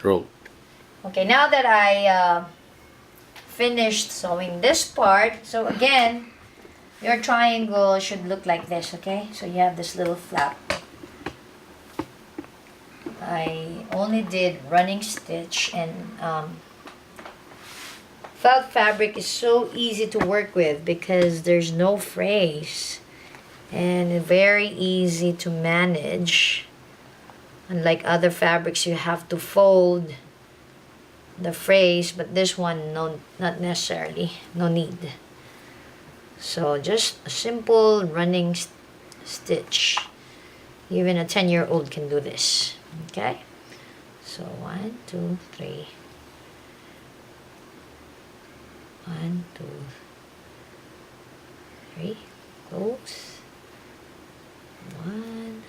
Roll. Okay, now that I finished sewing this part, so again, your triangle should look like this, okay? So you have this little flap. I only did running stitch, and felt fabric is so easy to work with because there's no frays and very easy to manage. Unlike other fabrics, you have to fold the frays, but this one, no, not necessarily, no need. So just a simple running stitch. Even a 10-year-old can do this. Okay, so 1, 2, 3. 1, 2, 3. Close. 1.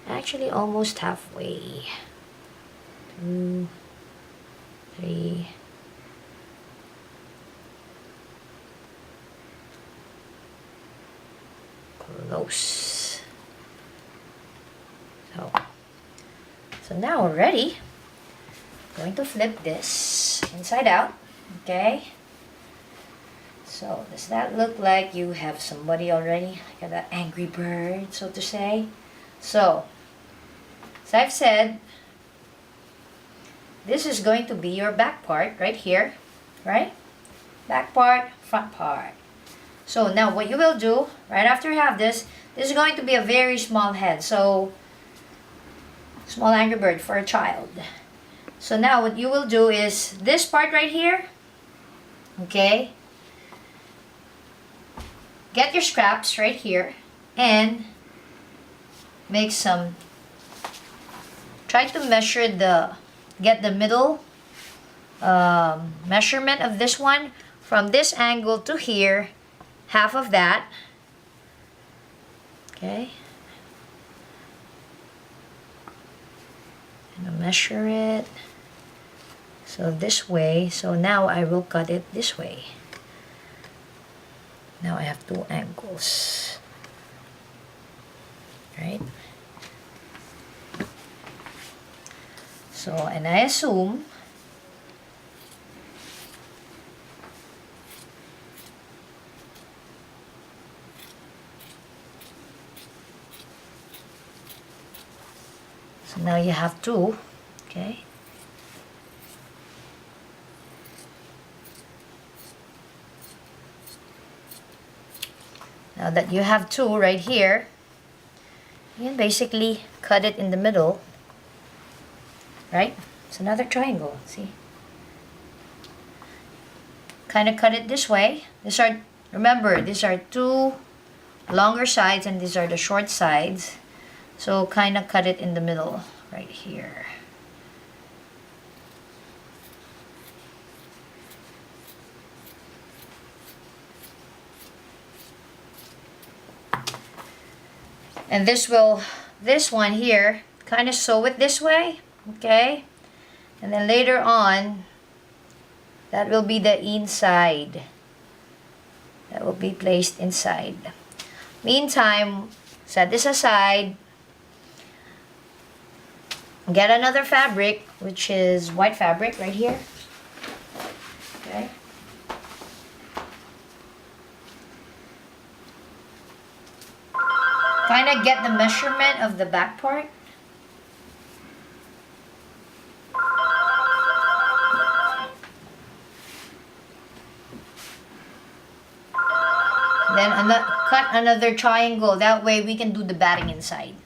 Actually, almost halfway. 2, 3. Close. So now we're ready. I'm going to flip this inside out. Okay. So does that look like you have somebody already? Like that angry bird, so to say. So, as I've said, this is going to be your back part right here, right? Back part, front part. So now what you will do, right after you have this is going to be a very small head. So, small angry bird for a child. So now what you will do is this part right here, okay? Get your scraps right here and make some, try to measure get the middle measurement of this one from this angle to here, half of that, okay? And I'll measure it, so this way, so now I will cut it this way. Now I have 2 angles, right? So, and I assume so now you have 2, okay? Now that you have 2 right here, you can basically cut it in the middle, right? It's another triangle, see? Kind of cut it this way. Remember, these are 2 longer sides and these are the short sides. So kind of cut it in the middle right here. And this one here, kind of sew it this way, okay? And then later on, that will be the inside. That will be placed inside. Meantime, set this aside. Get another fabric, which is white fabric right here. Okay. Kind of get the measurement of the back part. Then cut another triangle. That way we can do the batting inside.